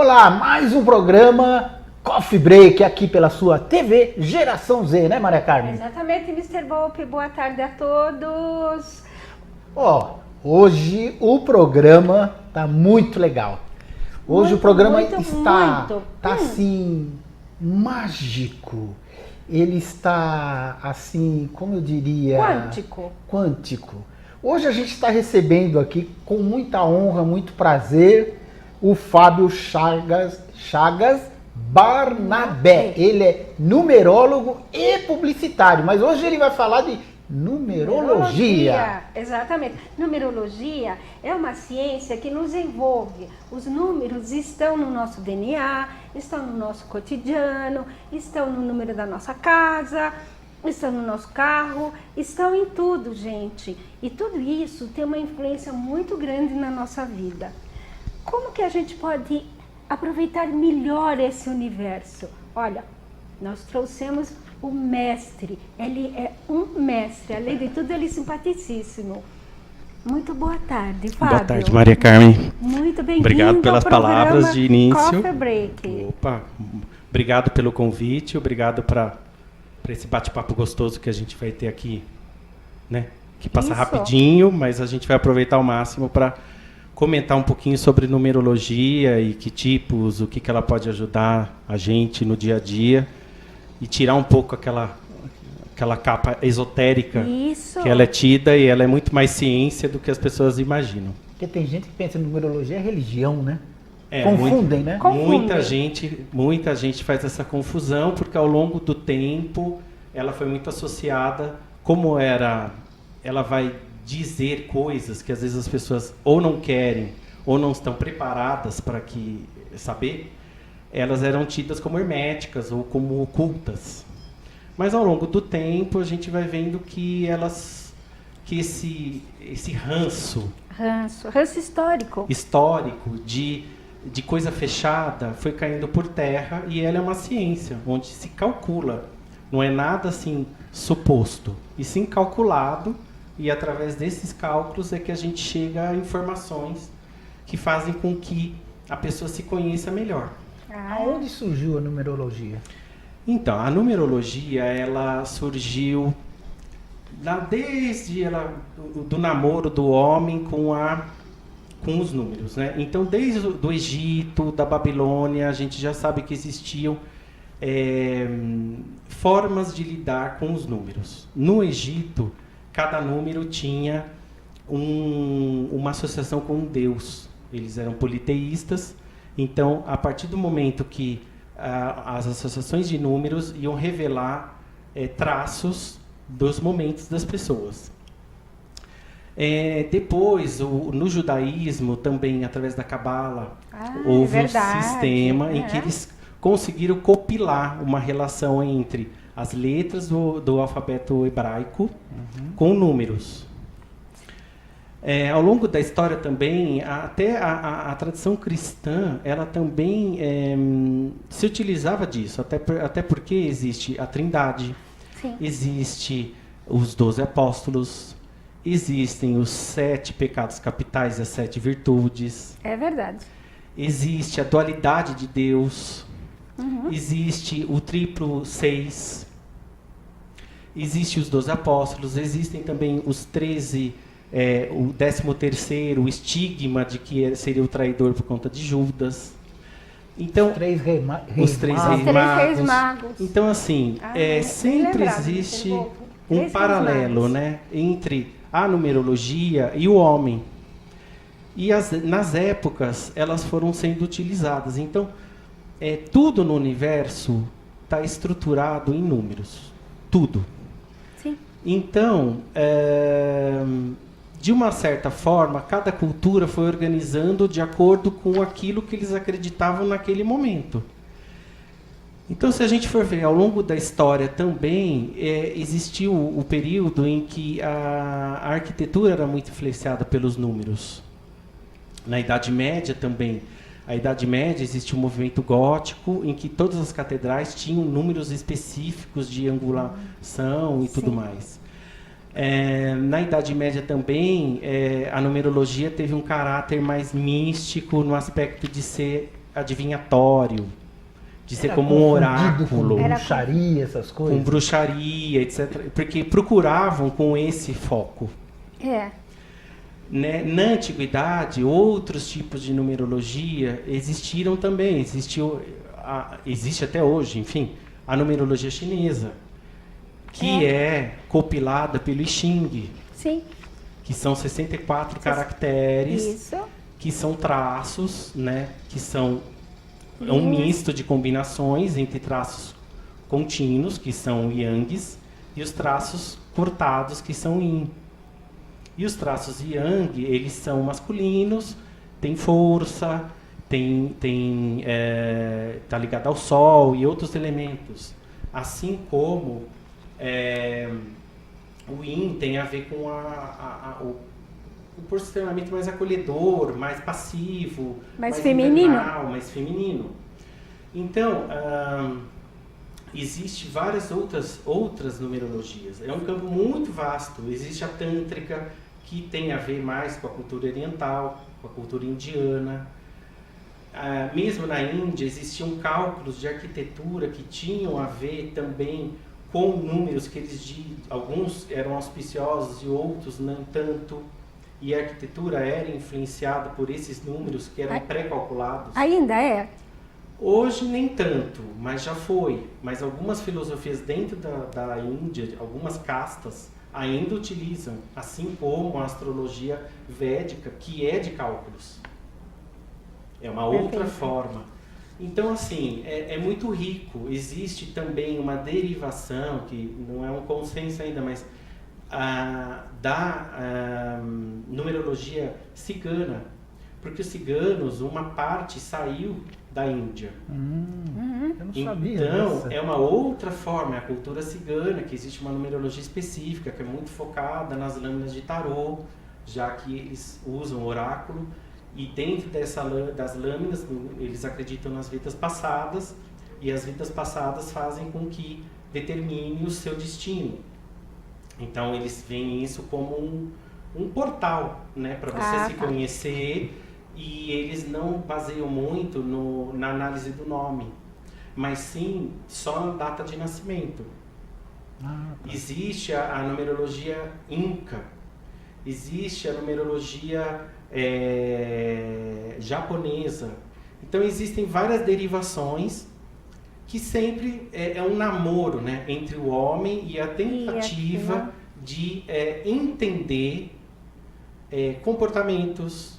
Olá, mais um programa Coffee Break aqui pela sua TV Geração Z, né, Maria Carmen? Exatamente, Mr. Volpe. Boa tarde a todos. Hoje o programa tá muito legal. Hoje o programa está assim, mágico. Ele está assim, como eu diria... Quântico. Hoje a gente está recebendo aqui, com muita honra, muito prazer, o Fábio Chagas Barnabé. Ele é numerólogo e publicitário, mas hoje ele vai falar de numerologia. Exatamente. Numerologia é uma ciência que nos envolve. Os números estão no nosso DNA, estão no nosso cotidiano, estão no número da nossa casa, estão no nosso carro, estão em tudo, gente. E tudo isso tem uma influência muito grande na nossa vida. Como que a gente pode aproveitar melhor esse universo? Olha, nós trouxemos o mestre. Ele é um mestre. Além de tudo, ele é simpaticíssimo. Muito boa tarde, Fábio. Boa tarde, Maria Carmen. Muito bem-vindo. Obrigado pelas palavras de início. Coffee Break. Opa, obrigado pelo convite, obrigado para esse bate-papo gostoso que a gente vai ter aqui, né? Que passa rapidinho, mas a gente vai aproveitar ao máximo para comentar um pouquinho sobre numerologia e que tipos, o que ela pode ajudar a gente no dia a dia e tirar um pouco aquela capa esotérica que ela é tida, e ela é muito mais ciência do que as pessoas imaginam. Porque tem gente que pensa em numerologia é religião, né? Confundem, né? Muita gente faz essa confusão, porque ao longo do tempo ela foi muito associada, ela vai dizer coisas que às vezes as pessoas ou não querem ou não estão preparadas para saber, elas eram tidas como herméticas ou como ocultas. Mas ao longo do tempo a gente vai vendo que esse ranço histórico de coisa fechada foi caindo por terra, e ela é uma ciência onde se calcula, não é nada assim suposto, e sim calculado. E através desses cálculos é que a gente chega a informações que fazem com que a pessoa se conheça melhor. Aonde surgiu a numerologia? Então, a numerologia, ela surgiu desde do namoro do homem com os números, né? Então, desde o Egito, da Babilônia, a gente já sabe que existiam formas de lidar com os números. No Egito, cada número tinha uma associação com um deus. Eles eram politeístas. Então, a partir do momento que as associações de números iam revelar traços dos momentos das pessoas. Depois, no judaísmo, também através da Cabala, houve um sistema em que eles conseguiram compilar uma relação entre as letras do alfabeto hebraico com números. Ao longo da história também, até a tradição cristã, ela também se utilizava disso, até porque existe a Trindade, existe os 12 apóstolos, existem os 7 pecados capitais e as 7 virtudes. É verdade. Existe a dualidade de Deus, existe o triplo 6, existe os 12 apóstolos, existem também os 13, o 13º, o estigma de que seria o traidor por conta de Judas. Então, os três reis magos. Então, assim, sempre existe um paralelo, né, entre a numerologia e o homem. E nas épocas, elas foram sendo utilizadas. Então, tudo no universo está estruturado em números. Tudo. Sim. Então, de uma certa forma, cada cultura foi organizando de acordo com aquilo que eles acreditavam naquele momento. Então, se a gente for ver ao longo da história também, existiu o período em que a arquitetura era muito influenciada pelos números. Na Idade Média também. A Idade Média existe um movimento gótico em que todas as catedrais tinham números específicos de angulação e tudo mais. Na Idade Média também, a numerologia teve um caráter mais místico no aspecto de ser adivinhatório, de ser Era como um oráculo. Com bruxaria, essas coisas. Com bruxaria, etc. Porque procuravam com esse foco. Né? Na antiguidade, outros tipos de numerologia existiram também. Existe até hoje, enfim, a numerologia chinesa, que é compilada pelo I Ching. Sim. Que são 64 caracteres, Isso. que são traços, né? Que são um misto de combinações entre traços contínuos, que são Yangs, e os traços cortados, que são Yin. E os traços Yang, eles são masculinos, tem força, tá ligado ao Sol e outros elementos. Assim como o Yin tem a ver com o posicionamento mais acolhedor, mais passivo, mais feminino. Invernal, mais feminino. Então, existe várias outras numerologias. É um campo muito vasto. Existe a tântrica, que tem a ver mais com a cultura oriental, com a cultura indiana. Mesmo na Índia, existiam cálculos de arquitetura que tinham a ver também com números que alguns eram auspiciosos e outros não tanto. E a arquitetura era influenciada por esses números que eram pré-calculados. Ainda é? Hoje nem tanto, mas já foi. Mas algumas filosofias dentro da Índia, algumas castas, ainda utilizam, assim como a astrologia védica, que é de cálculos. É uma outra forma. Então, assim, é muito rico. Existe também uma derivação, que não é um consenso ainda, mas da numerologia cigana. Porque os ciganos, uma parte saiu da Índia. Eu não sabia. Então, dessa. é uma outra forma, é a cultura cigana, que existe uma numerologia específica, que é muito focada nas lâminas de tarô, já que eles usam oráculo. E dentro das lâminas, eles acreditam nas vidas passadas, e as vidas passadas fazem com que determine o seu destino. Então, eles veem isso como um portal, né, para você se conhecer, e eles não baseiam muito na análise do nome, mas sim só na data de nascimento. Existe a numerologia Inca, existe a numerologia japonesa. Então existem várias derivações que sempre é um namoro, né, entre o homem e a tentativa de entender comportamentos,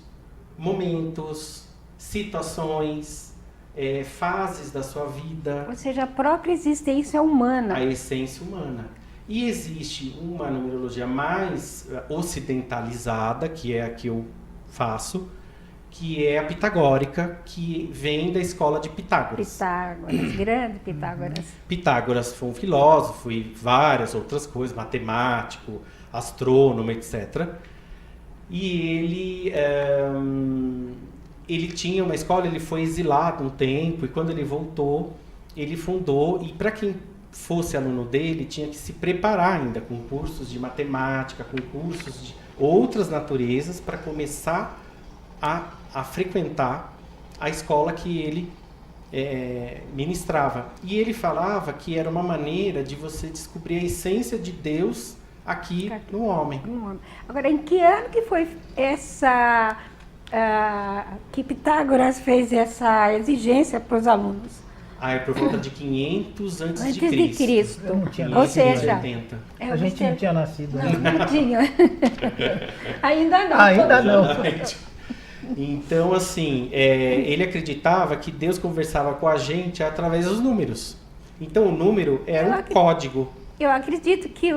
momentos, situações, fases da sua vida. Ou seja, a própria existência humana. A essência humana. E existe uma numerologia mais ocidentalizada, que é a que eu faço, que é a pitagórica, que vem da escola de Pitágoras. Grande Pitágoras. Pitágoras foi um filósofo e várias outras coisas, matemático, astrônomo, etc. E ele tinha uma escola, ele foi exilado um tempo, e quando ele voltou, ele fundou, e para quem fosse aluno dele, tinha que se preparar ainda com cursos de matemática, com cursos de outras naturezas, para começar a frequentar a escola que ele ministrava. E ele falava que era uma maneira de você descobrir a essência de Deus aqui no homem. Agora, em que ano que foi que Pitágoras fez essa exigência para os alunos? É por volta de 500 antes de Cristo. Eu não tinha Ou seja, 580. A gente não tinha nascido. Não tinha. Ainda não. Ainda não. Então, assim, ele acreditava que Deus conversava com a gente através dos números. Então, o número era um código. Eu acredito que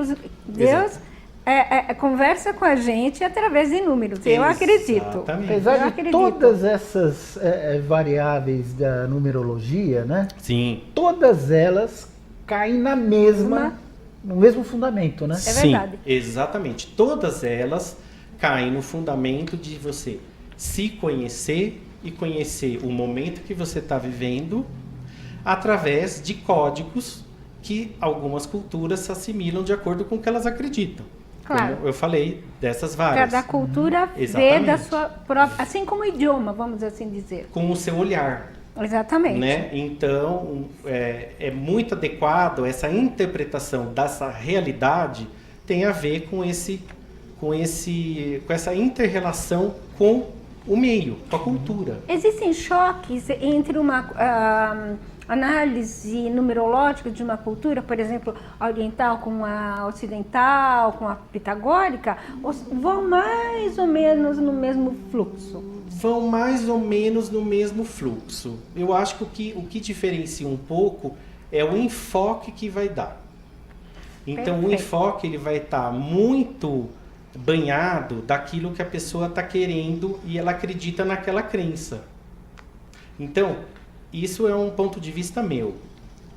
Deus conversa com a gente através de números. Eu acredito. Apesar de todas essas variáveis da numerologia, né? Sim. Todas elas caem no mesmo fundamento, né? É verdade. Sim, exatamente. Todas elas caem no fundamento de você se conhecer e conhecer o momento que você está vivendo através de códigos que algumas culturas se assimilam de acordo com o que elas acreditam. Claro. Como eu falei, dessas várias. Cada cultura vê da sua própria... Assim como o idioma, vamos assim dizer. Com o seu olhar. Exatamente. Né? Então, é muito adequado, essa interpretação dessa realidade tem a ver com essa inter-relação com o meio, com a cultura. Existem choques entre uma análise numerológica de uma cultura, por exemplo, a oriental com a ocidental, com a pitagórica, ou vão mais ou menos no mesmo fluxo? Vão mais ou menos no mesmo fluxo. Eu acho que o que diferencia um pouco é o enfoque que vai dar. Então, o enfoque ele vai estar muito banhado daquilo que a pessoa está querendo e ela acredita naquela crença. Então, isso é um ponto de vista meu.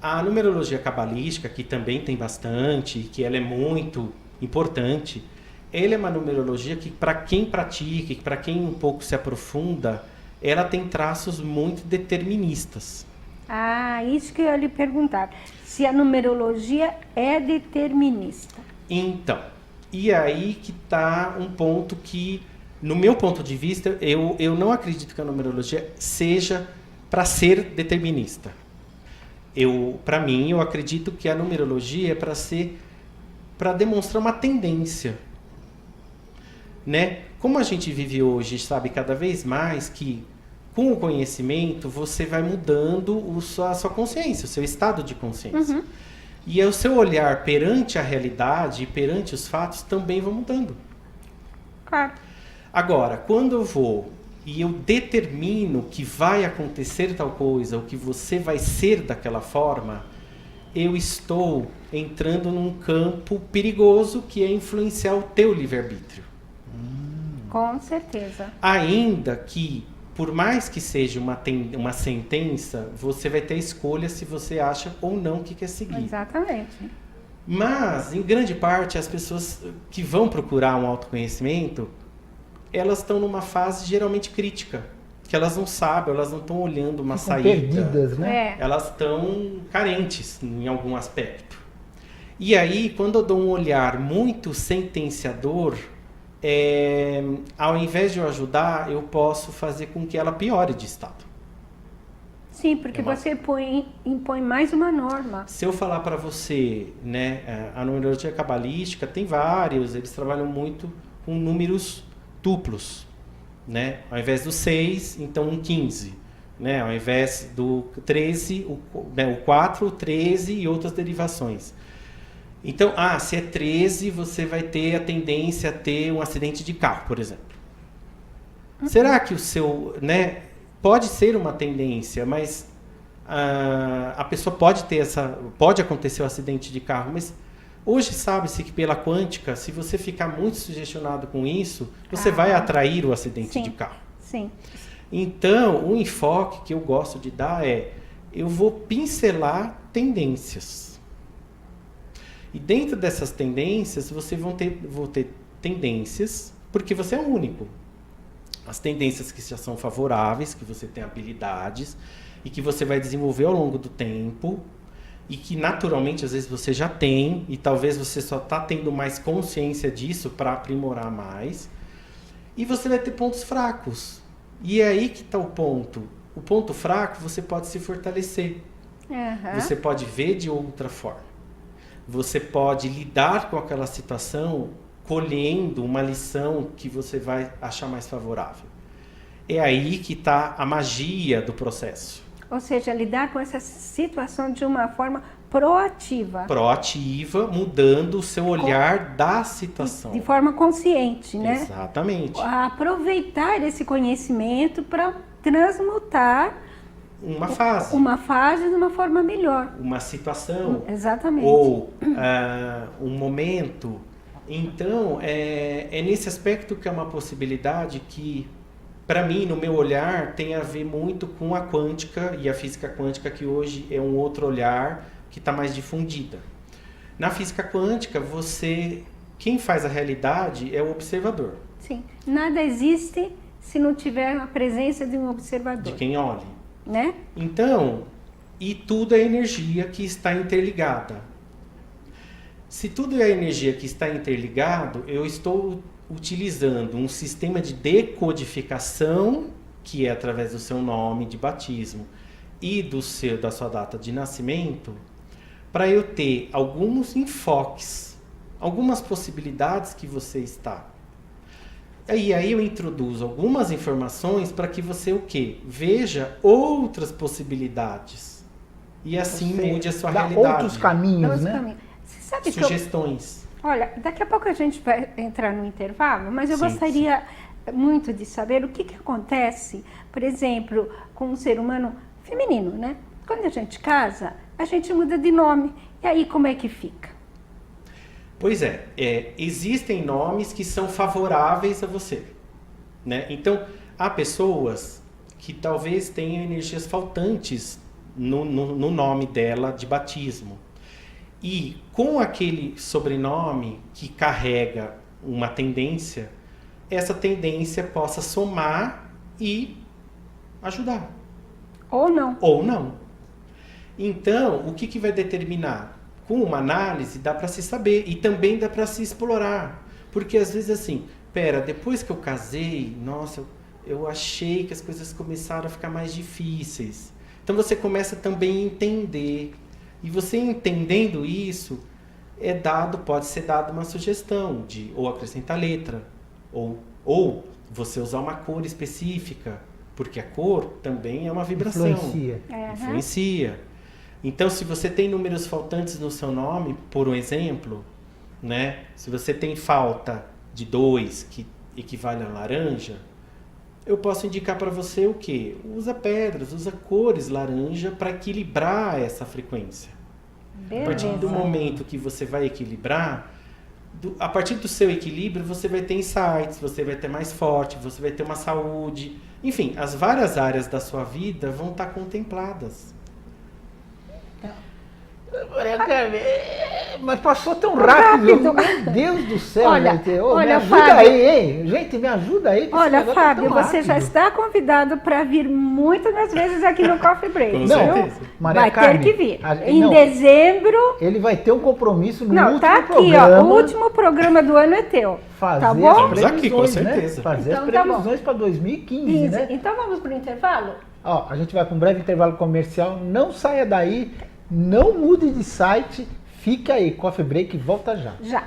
A numerologia cabalística, que também tem bastante, que ela é muito importante, ela é uma numerologia que, para quem pratica, para quem um pouco se aprofunda, ela tem traços muito deterministas. Ah, isso que eu ia lhe perguntar. Se a numerologia é determinista. Então, e aí que está um ponto que, no meu ponto de vista, eu não acredito que a numerologia seja para ser determinista. Para mim, eu acredito que a numerologia é para demonstrar uma tendência. Né? Como a gente vive hoje, sabe cada vez mais que com o conhecimento você vai mudando a sua consciência, o seu estado de consciência. E o seu olhar perante a realidade, perante os fatos, também vão mudando. Claro. Agora, quando eu vou e eu determino que vai acontecer tal coisa, ou que você vai ser daquela forma, eu estou entrando num campo perigoso que é influenciar o teu livre-arbítrio. Com certeza. Ainda que, por mais que seja uma sentença, você vai ter a escolha se você acha ou não que quer seguir. Exatamente. Mas, em grande parte, as pessoas que vão procurar um autoconhecimento, elas estão numa fase geralmente crítica. Que elas não sabem, elas não estão olhando uma saída. Perdidas, né? Elas estão carentes em algum aspecto. E aí, quando eu dou um olhar muito sentenciador, ao invés de eu ajudar, eu posso fazer com que ela piore de estado. Sim, porque você impõe mais uma norma. Se eu falar para você, né, a numerologia cabalística tem vários, eles trabalham muito com números duplos, né? Ao invés do 6, então um 15, né? Ao invés do 13, o 4, o 13 e outras derivações. Então, se é 13, você vai ter a tendência a ter um acidente de carro, por exemplo. Será que o seu, né, pode ser uma tendência, mas a pessoa pode acontecer o acidente de carro, mas hoje sabe-se que pela quântica, se você ficar muito sugestionado com isso, você vai atrair o acidente de carro. Sim. Então, o enfoque que eu gosto de dar eu vou pincelar tendências. E dentro dessas tendências, vão ter tendências, porque você é único. As tendências que já são favoráveis, que você tem habilidades, e que você vai desenvolver ao longo do tempo, e que naturalmente, às vezes, você já tem, e talvez você só está tendo mais consciência disso para aprimorar mais. E você vai ter pontos fracos. E é aí que está o ponto. O ponto fraco, você pode se fortalecer. Você pode ver de outra forma. Você pode lidar com aquela situação colhendo uma lição que você vai achar mais favorável. É aí que está a magia do processo. Ou seja, lidar com essa situação de uma forma proativa. Proativa, mudando o seu olhar da situação. De forma consciente, né? Exatamente. Aproveitar esse conhecimento para transmutar uma fase de uma forma melhor. Uma situação. Exatamente. Ou um momento. Então, é nesse aspecto que é uma possibilidade que, para mim, no meu olhar, tem a ver muito com a quântica e a física quântica, que hoje é um outro olhar que está mais difundida. Na física quântica, quem faz a realidade é o observador. Sim. Nada existe se não tiver a presença de um observador. De quem olha. Né? Então, e tudo é energia que está interligada. Se tudo é energia que está interligado, eu estou utilizando um sistema de decodificação, que é através do seu nome de batismo, e da sua data de nascimento, para eu ter alguns enfoques, algumas possibilidades que você está. E aí eu introduzo algumas informações para que você o quê? Veja outras possibilidades. E assim mude a sua realidade. Outros caminhos, né? Você sabe sugestões. Olha, daqui a pouco a gente vai entrar no intervalo, mas eu gostaria muito de saber o que acontece, por exemplo, com um ser humano feminino, né? Quando a gente casa, a gente muda de nome. E aí como é que fica? Pois existem nomes que são favoráveis a você, né? Então, há pessoas que talvez tenham energias faltantes no nome dela de batismo. E com aquele sobrenome que carrega uma tendência, essa tendência possa somar e ajudar. Ou não. Ou não. Então, o que vai determinar? Com uma análise dá para se saber e também dá para se explorar. Porque às vezes assim, depois que eu casei, nossa, eu achei que as coisas começaram a ficar mais difíceis. Então você começa também a entender. E você entendendo isso, pode ser dado uma sugestão de ou acrescentar letra, ou você usar uma cor específica, porque a cor também é uma vibração. Influencia. Então, se você tem números faltantes no seu nome, por um exemplo, né? Se você tem falta de 2, que equivale a laranja, eu posso indicar para você o quê? Usa pedras, usa cores laranja para equilibrar essa frequência. Beleza. A partir do momento que você vai equilibrar, a partir do seu equilíbrio, você vai ter insights, você vai ter mais forte, você vai ter uma saúde. Enfim, as várias áreas da sua vida vão estar contempladas. Mas passou tão rápido. Meu Deus do céu, gente. Me ajuda Fábio, aí, hein? Gente, me ajuda aí. Olha, Fábio, você já está convidado para vir muitas mais vezes aqui no Coffee Break. Não, Maria vai Carmen, ter que vir. Em dezembro... Ele vai ter um compromisso no último tá aqui, programa. O último programa do ano é teu. Fazer tá bom? as previsões, aqui, com certeza. Né? Fazer as previsões para 2015, né? Então vamos para o intervalo? A gente vai para um breve intervalo comercial. Não saia daí. Não mude de site, fique aí, Coffee Break volta já. Já.